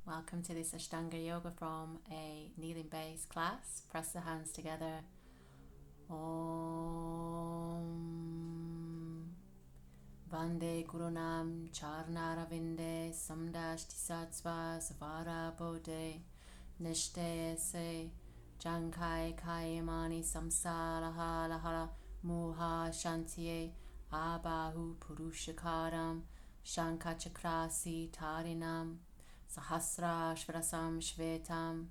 Welcome to this Ashtanga Yoga from a kneeling base class. Press the hands together. Om Vande Gurunam Charnaravinde Samdashti Satsva Savara Bodhe Nishte Se Jankai Kayamani Samsalaha Lahara Muha Shantiye Abahu Purushakaram Shankachakrasi Tarinam Sahasra Shvrasam Shvetam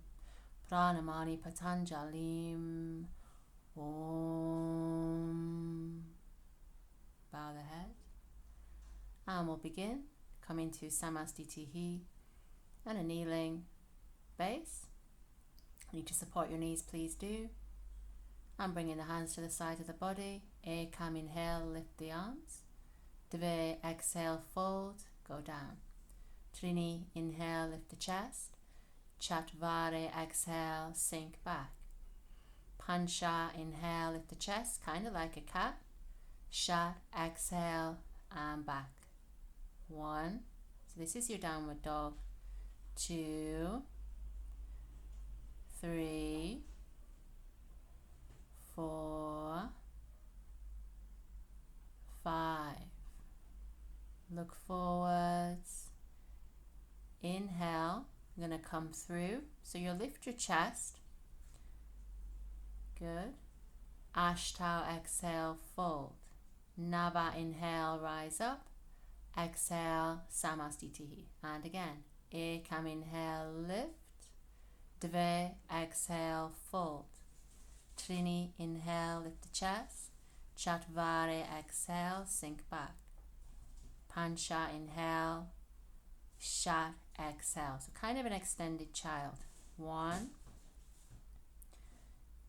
Pranamani Patanjalim. Om. Bow the head. And we'll begin. Come into Samastitihi and a kneeling base. Need to support your knees, please do. And bringing the hands to the side of the body. Ekam, inhale, lift the arms. Dve, exhale, fold, go down. Trini, inhale, lift the chest. Chatvare, exhale, sink back. Pancha, inhale, lift the chest, kind of like a cat. Shat, exhale, and back. 1. So this is your downward dog. 2, 3, 4, 5. Look forwards. Inhale, I'm going to come through. So you'll lift your chest. Good. Ashtanga, exhale, fold. Nava, inhale, rise up. Exhale, Samastitihi. And again. Ekam, inhale, lift. Dve, exhale, fold. Trini, inhale, lift the chest. Chatvare, exhale, sink back. Pancha, inhale. Shat, exhale. So kind of an extended child. 1,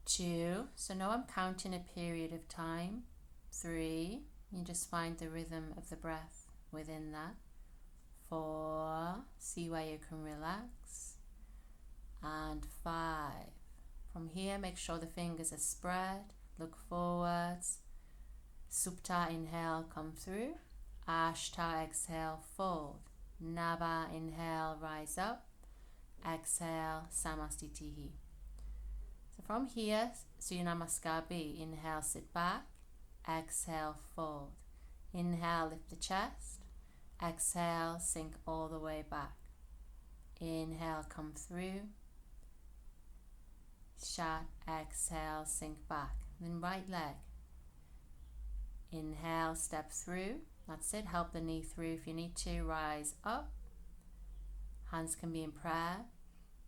2. So now I'm counting a period of time. 3. You just find the rhythm of the breath within that. 4. See where you can relax. And 5. From here, make sure the fingers are spread. Look forwards. Supta, inhale, come through. Ashta, exhale, fold. Nava, inhale, rise up. Exhale, Samastitihi. So from here, Surya Namaskar B. Inhale, sit back. Exhale, fold. Inhale, lift the chest. Exhale, sink all the way back. Inhale, come through. Shat, exhale, sink back. Then right leg. Inhale, step through. That's it. Help the knee through if you need to. Rise up. Hands can be in prayer.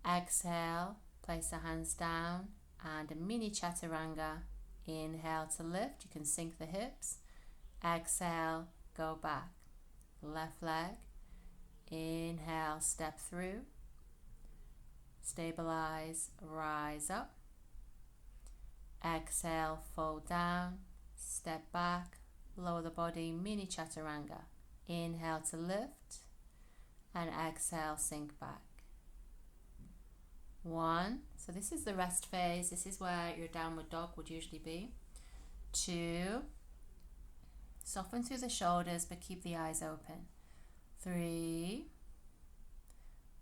Exhale, place the hands down. And a mini chaturanga. Inhale to lift. You can sink the hips. Exhale, go back. Left leg. Inhale, step through. Stabilize, rise up. Exhale, fold down. Step back. Lower the body, mini chaturanga. Inhale to lift. And exhale, sink back. 1. So this is the rest phase. This is where your downward dog would usually be. 2. Soften through the shoulders but keep the eyes open. 3.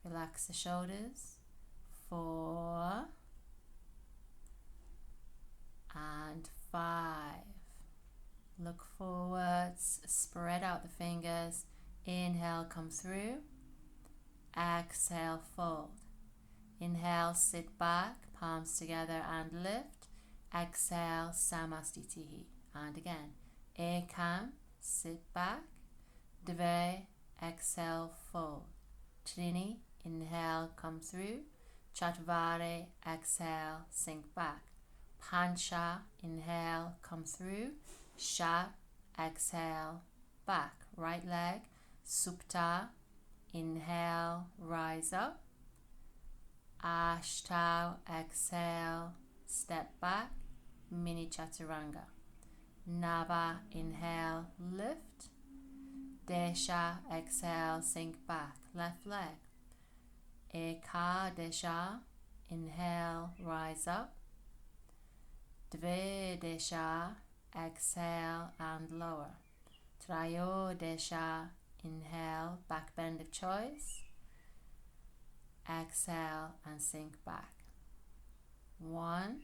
Relax the shoulders. 4. And 5. Look forwards. Spread out the fingers. Inhale, come through. Exhale, fold. Inhale, sit back, palms together and lift. Exhale, Samastitihi. And again. Ekam, sit back. Dve, exhale, fold. Trini, inhale, come through. Chatvare, exhale, sink back. Pancha, inhale, come through. Shat, exhale, back. Right leg. Supta, inhale, rise up. Ashta, exhale, step back, mini chaturanga. Nava, inhale, lift. Desha, exhale, sink back, left leg. Eka, desha, inhale, rise up. Dve, desha, exhale and lower. Trayo, desha, inhale, back bend of choice. exhale, and sink back. 1,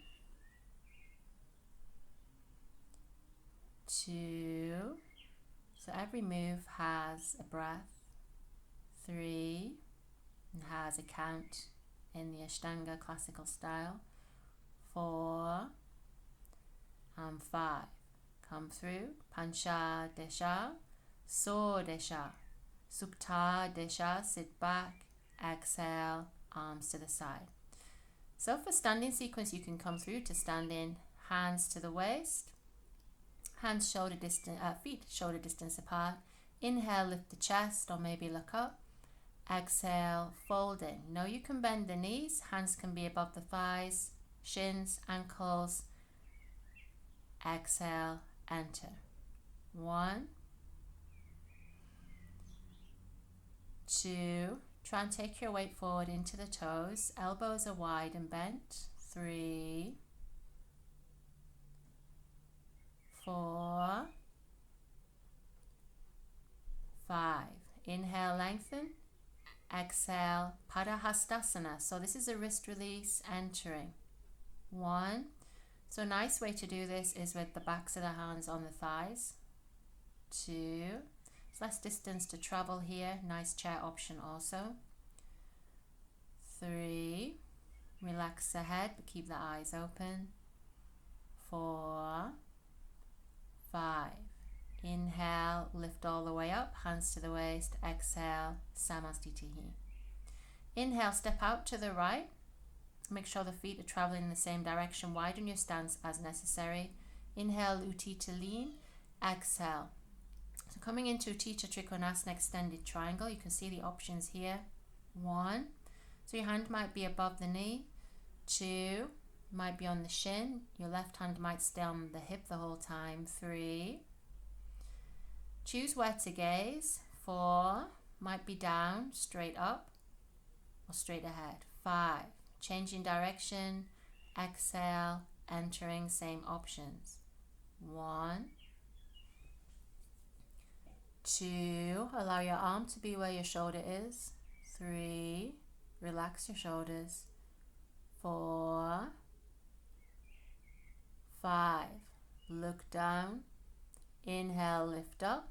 2, so every move has a breath. 3, and has a count in the Ashtanga classical style. 4 and 5. Come through. Pancha Desha, So Desha, Sukta Desha, sit back, exhale, arms to the side. So for standing sequence, you can come through to standing, hands to the waist, hands shoulder distance, feet shoulder distance apart. Inhale, lift the chest or maybe look up. Exhale, fold in. Now you can bend the knees, hands can be above the thighs, shins, ankles. Exhale, enter. 1, 2, try and take your weight forward into the toes, elbows are wide and bent. 3, 4, 5. Inhale, lengthen. Exhale, Padahastasana. So this is a wrist release, entering. 1. So a nice way to do this is with the backs of the hands on the thighs. 2. It's less distance to travel here. Nice chair option also. 3. Relax the head but keep the eyes open. 4, 5. Inhale, lift all the way up, hands to the waist. Exhale, Samastitihi. Inhale, step out to the right. Make sure the feet are traveling in the same direction. Widen your stance as necessary. Inhale, Utthita lean. Exhale. So coming into Utthita Trikonasana extended triangle, you can see the options here. 1. So your hand might be above the knee. 2. Might be on the shin. Your left hand might stay on the hip the whole time. 3. Choose where to gaze. 4. Might be down, straight up, or straight ahead. 5. Changing direction. Exhale, entering, same options. 1, 2. Allow your arm to be where your shoulder is. 3. Relax your shoulders. 4, 5. Look down. Inhale, lift up.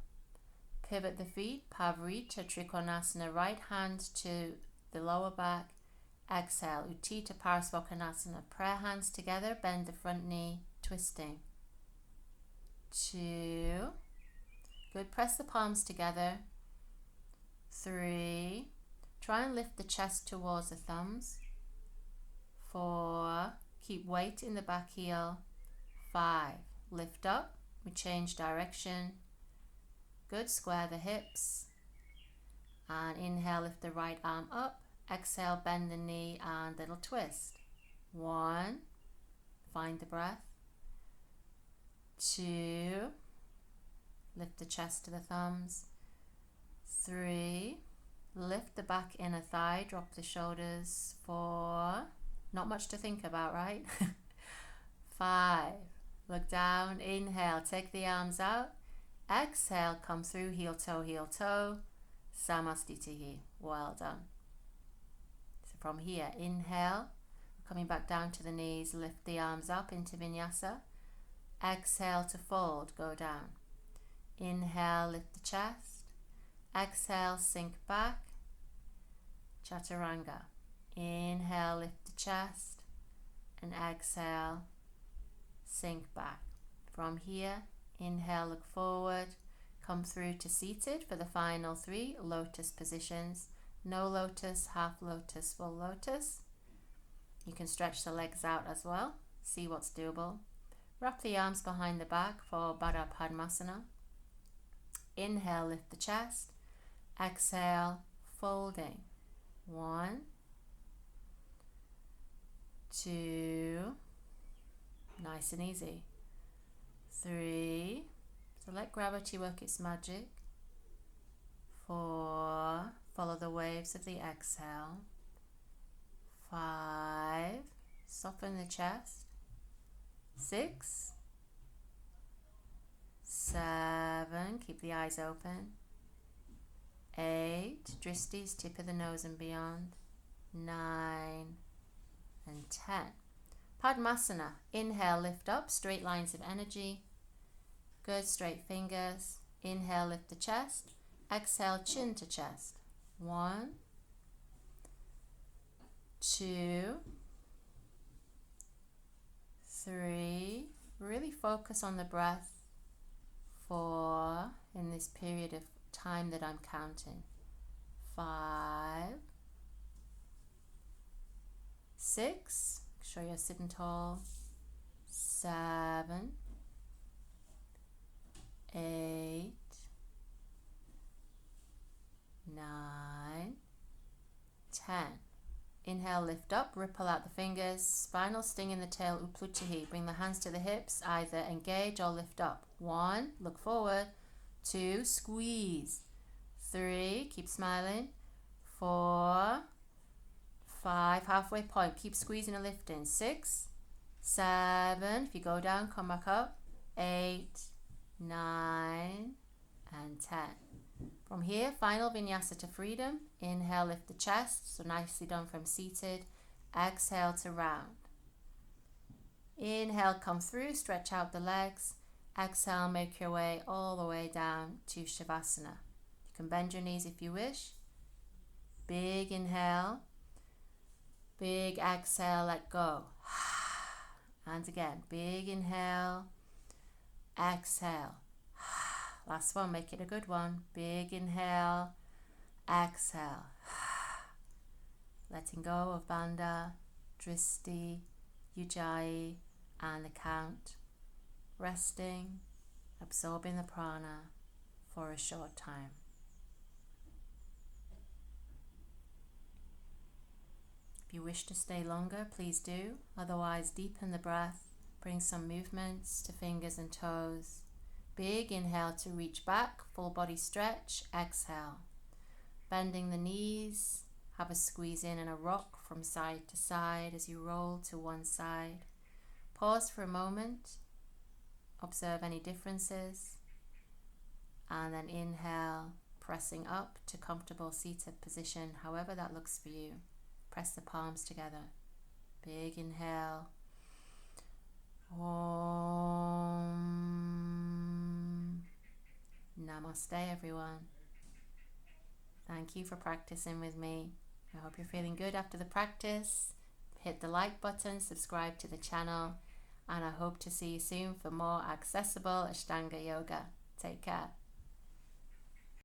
Pivot the feet, Pavarita Trikonasana, right hand to the lower back. Exhale, Utthita Parasvakonasana, prayer hands together, bend the front knee, twisting. 2. Good, press the palms together. 3. Try and lift the chest towards the thumbs. 4. Keep weight in the back heel. 5. Lift up, we change direction. Good, square the hips. And inhale, lift the right arm up. Exhale, bend the knee and little twist. 1. Find the breath. 2. Lift the chest to the thumbs. 3. Lift the back inner thigh, drop the shoulders. 4. Not much to think about, right? 5. Look down, inhale, take the arms out. Exhale, come through, heel toe, Samastitihi. Well done. So from here, inhale, coming back down to the knees, lift the arms up into vinyasa. Exhale to fold, go down. Inhale, lift the chest. Exhale, sink back. Chaturanga. Inhale, lift the chest. And exhale, sink back. From here, inhale, look forward. Come through to seated for the final 3 lotus positions. No lotus, half lotus, full lotus. You can stretch the legs out as well. See what's doable. Wrap the arms behind the back for Baddha Padmasana. Inhale, lift the chest. Exhale, folding. 1, 2, nice and easy. 3, so let gravity work its magic. 4, follow the waves of the exhale. 5, soften the chest. 6, 7, keep the eyes open. 8, dristis, tip of the nose and beyond. 9, and 10. Padmasana. Inhale, lift up, straight lines of energy. Good, straight fingers. Inhale, lift the chest. Exhale, chin to chest. 1, 2, 3. Really focus on the breath. 4, in this period of time that I'm counting. 5, 6. Make sure you're sitting tall. 7, 8, 9, 10. Inhale, lift up, ripple out the fingers, spinal sting in the tail, Upluchahi. Bring the hands to the hips, either engage or lift up. 1, look forward. 2, squeeze. 3, keep smiling. 4, 5, halfway point, keep squeezing and lifting. 6, 7, if you go down, come back up. 8, 9, and 10. From here, final vinyasa to freedom. Inhale, lift the chest, so nicely done from seated. Exhale to round. Inhale, come through, stretch out the legs. Exhale, make your way all the way down to Shavasana. You can bend your knees if you wish. Big inhale. Big exhale, let go. And again, big inhale. Exhale. Last one, make it a good one. Big inhale, exhale. Letting go of Bandha, Dristi, Ujjayi, and the count. Resting, absorbing the prana for a short time. If you wish to stay longer, please do. Otherwise, deepen the breath. Bring some movements to fingers and toes. Big inhale to reach back, full body stretch. Exhale. Bending the knees, have a squeeze in and a rock from side to side as you roll to one side. Pause for a moment, observe any differences, and then inhale, pressing up to comfortable seated position, however that looks for you. Press the palms together. Big inhale. Om. Namaste, everyone. Thank you for practicing with me. I hope you're feeling good after the practice. Hit the like button, subscribe to the channel, and I hope to see you soon for more accessible Ashtanga Yoga. Take care.